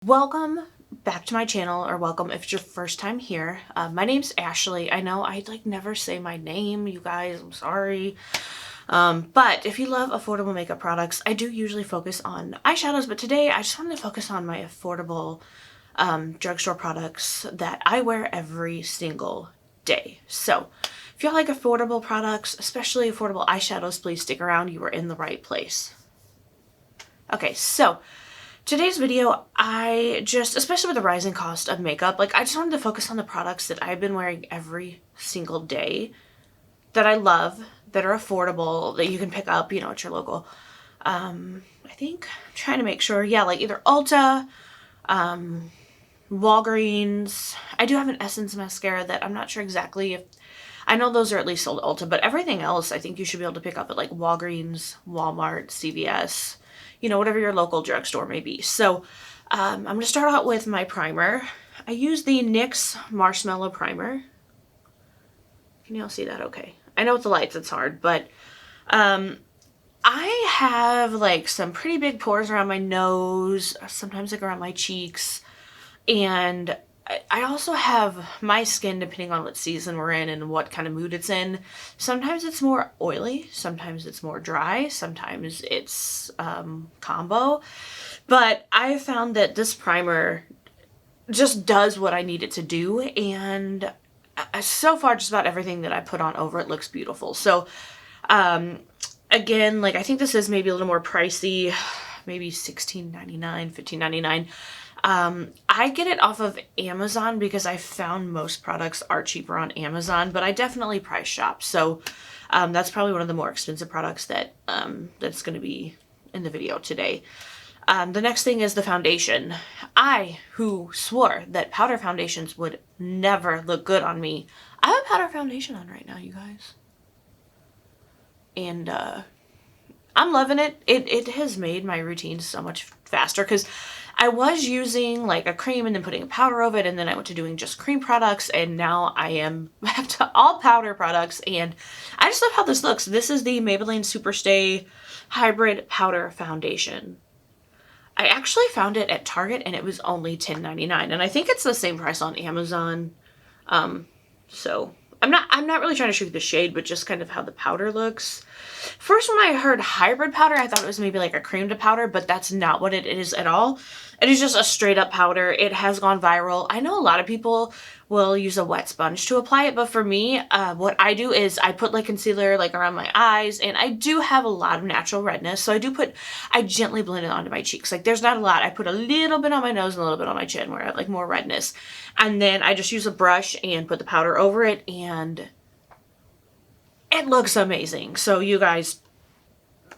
Welcome back to my channel, or welcome if it's your first time here. My name's Ashley. I know I never say my name, you guys, I'm sorry. But if you love affordable makeup products, I do usually focus on eyeshadows, but today I just wanted to focus on my affordable drugstore products that I wear every single day. So if you like affordable products, especially affordable eyeshadows, please stick around. You are in the right place. Okay, so today's video, especially with the rising cost of makeup, I just wanted to focus on the products that I've been wearing every single day that I love, that are affordable, that you can pick up, at your local. I think I'm trying to make sure, either Ulta, Walgreens. I do have an Essence mascara that I'm not sure exactly if, I know those are at least sold at Ulta, but everything else I think you should be able to pick up at Walgreens, Walmart, CVS, whatever your local drugstore may be. So I'm going to start out with my primer. I use the NYX Marshmallow Primer. Can y'all see that okay? I know with the lights it's hard, but I have some pretty big pores around my nose, sometimes around my cheeks, and I also have my skin, depending on what season we're in and what kind of mood it's in. Sometimes it's more oily, sometimes it's more dry, sometimes it's combo. But I found that this primer just does what I need it to do, and so far just about everything that I put on over it looks beautiful. So again, I think this is maybe a little more pricey, maybe $16.99, $15.99. I get it off of Amazon because I found most products are cheaper on Amazon, but I definitely price shop. So that's probably one of the more expensive products that that's going to be in the video today. The next thing is the foundation. I, who swore that powder foundations would never look good on me, I have a powder foundation on right now, you guys. And I'm loving it. It has made my routine so much faster because I was using a cream and then putting a powder over it, and then I went to doing just cream products, and now I am back to all powder products, and I just love how this looks. This is the Maybelline Superstay Hybrid Powder Foundation. I actually found it at Target and it was only $10.99, and I think it's the same price on Amazon. So I'm not really trying to shoot the shade, but just kind of how the powder looks. First, when I heard hybrid powder, I thought it was maybe a cream to powder, but that's not what it is at all. It is just a straight up powder. It has gone viral. I know a lot of people will use a wet sponge to apply it, but for me, what I do is I put concealer around my eyes, and I do have a lot of natural redness, so I gently blend it onto my cheeks. There's not a lot. I put a little bit on my nose and a little bit on my chin where I have more redness, and then I just use a brush and put the powder over it, and it looks amazing. So you guys,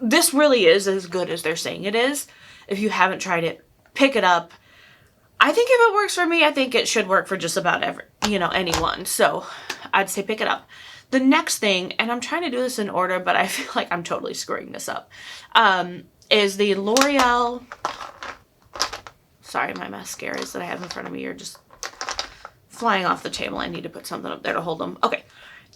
this really is as good as they're saying it is. If you haven't tried it, pick it up. I think if it works for me, I think it should work for just about anyone. So I'd say pick it up. The next thing, and I'm trying to do this in order, but I feel like I'm totally screwing this up, is the L'Oreal. Sorry, my mascaras that I have in front of me are just flying off the table. I need to put something up there to hold them. Okay.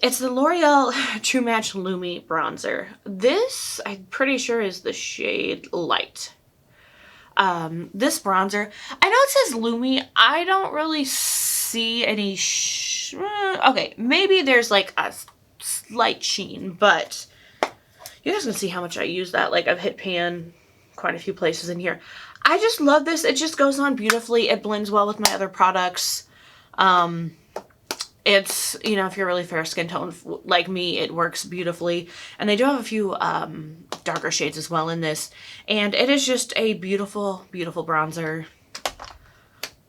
It's the L'Oreal True Match Lumi Bronzer. This, I'm pretty sure, is the shade Light. This bronzer, I know it says Lumi. I don't really see any, okay, maybe there's a slight sheen, but you guys can see how much I use that. I've hit pan quite a few places in here. I just love this. It just goes on beautifully. It blends well with my other products. It's, if you're really fair skin tone like me, it works beautifully. And they do have a few darker shades as well in this. And it is just a beautiful, beautiful bronzer.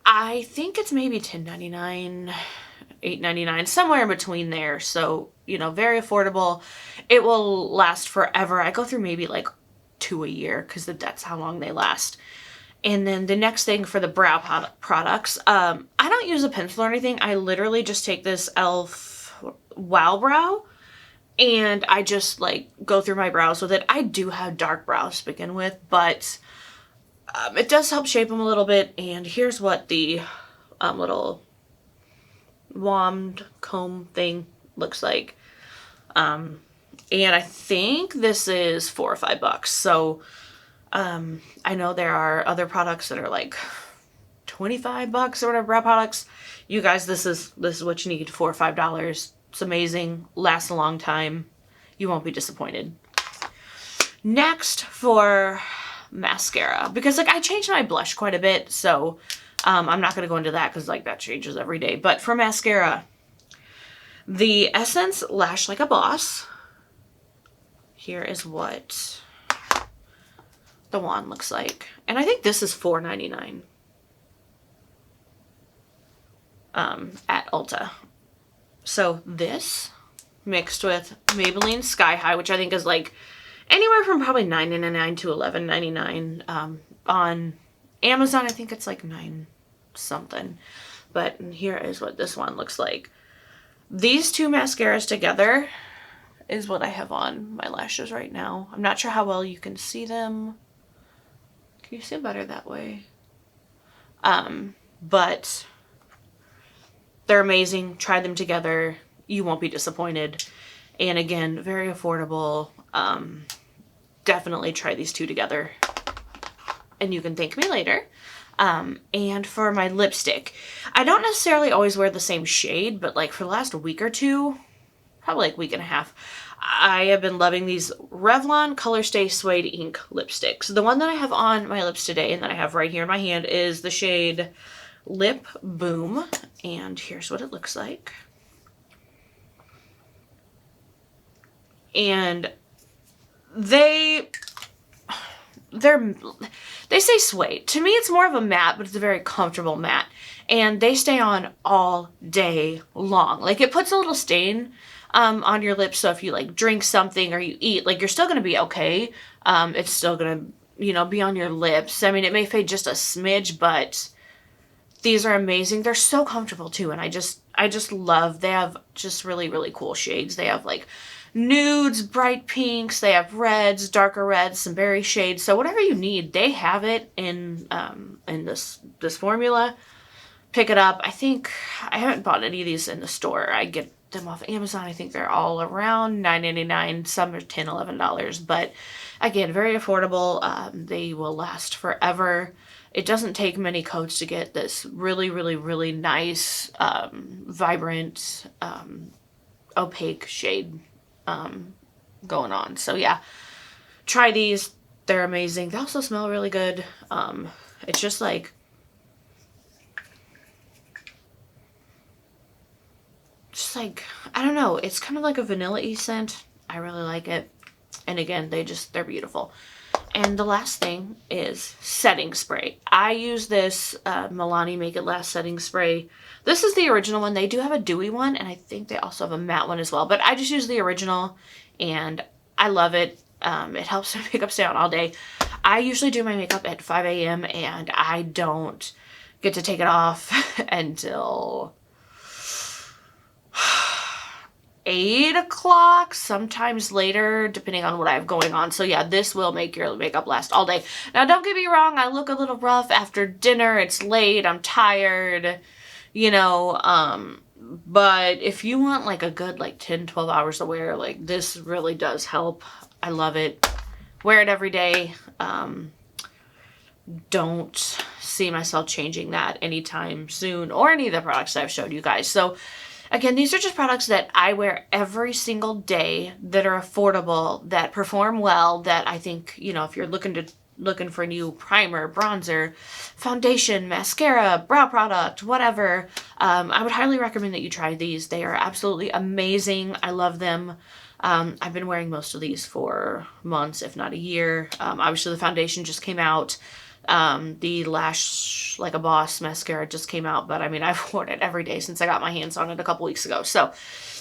I think it's maybe $10.99, $8.99, somewhere in between there. So, very affordable. It will last forever. I go through maybe 2 a year because that's how long they last. And then the next thing for the brow products, I don't use a pencil or anything. I literally just take this e.l.f. Wow Brow, and I just go through my brows with it. I do have dark brows to begin with, but it does help shape them a little bit. And here's what the little wand comb thing looks like. And I think this is $4 or $5. So I know there are other products that are $25 or whatever brow products. You guys, this is what you need, $4 or $5. It's amazing, lasts a long time. You won't be disappointed. Next, for mascara, because like I changed my blush quite a bit, so I'm not going to go into that because like that changes every day. But for mascara, the Essence Lash Like a Boss. Here is what the wand looks like. And I think this is $4.99 at Ulta. So this mixed with Maybelline Sky High, which I think is like anywhere from probably $9.99 to $11.99. On Amazon, I think it's like $9 something. But here is what this one looks like. These two mascaras together is what I have on my lashes right now. I'm not sure how well you can see them. Can you see them better that way? But they're amazing. Try them together. You won't be disappointed. And again, very affordable. Definitely try these two together. And you can thank me later. And for my lipstick, I don't necessarily always wear the same shade, but like for the last week or two, probably like week and a half, I have been loving these Revlon Color Stay Suede Ink lipsticks. The one that I have on my lips today and that I have right here in my hand is the shade Lip Boom. And here's what it looks like. And they say suede. To me, it's more of a matte, but it's a very comfortable matte. And they stay on all day long. Like, it puts a little stain on your lips, so if you like drink something or you eat, like, you're still gonna be okay. It's still gonna, you know, be on your lips. I mean, it may fade just a smidge, but these are amazing. They're so comfortable too, and I just love. They have just really, really cool shades. They have like nudes, bright pinks, they have reds, darker reds, some berry shades. So whatever you need, they have it in this formula. Pick it up. I think I haven't bought any of these in the store. I get them off Amazon. I think they're all around $9.99. Some are $10, $11. But again, very affordable. They will last forever. It doesn't take many coats to get this really, really, really nice, vibrant, opaque shade going on. So yeah, try these. They're amazing. They also smell really good. It's just like, I don't know, it's kind of like a vanilla-y scent. I really like it. And again, they're beautiful. And the last thing is setting spray. I use this Milani Make It Last setting spray. This is the original one. They do have a dewy one, and I think they also have a matte one as well. But I just use the original, and I love it. It helps my makeup stay on all day. I usually do my makeup at 5 a.m., and I don't get to take it off until 8 o'clock, sometimes later, depending on what I have going on. So yeah, this will make your makeup last all day. Now, don't get me wrong, I look a little rough after dinner. It's late, I'm tired, you know, but if you want like a good like 10, 12 hours to wear, like this really does help. I love it. Wear it every day. Don't see myself changing that anytime soon, or any of the products that I've showed you guys. So again, these are just products that I wear every single day, that are affordable, that perform well, that I think, you know, if you're looking for a new primer, bronzer, foundation, mascara, brow product, whatever, I would highly recommend that you try these. They are absolutely amazing. I love them. I've been wearing most of these for months, if not a year. Obviously, the foundation just came out. The Lash Like a Boss mascara just came out, but I mean, I've worn it every day since I got my hands on it a couple weeks ago. So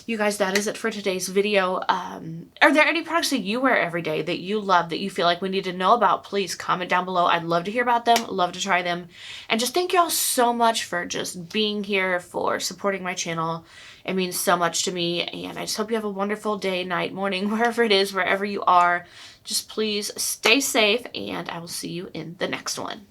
you guys, that is it for today's video. Are there any products that you wear every day that you love, that you feel like we need to know about? Please comment down below. I'd love to hear about them, love to try them. And just thank you all so much for just being here, for supporting my channel. It means so much to me, and I just hope you have a wonderful day, night, morning, wherever it is, wherever you are. Just please stay safe, and I will see you in the next one.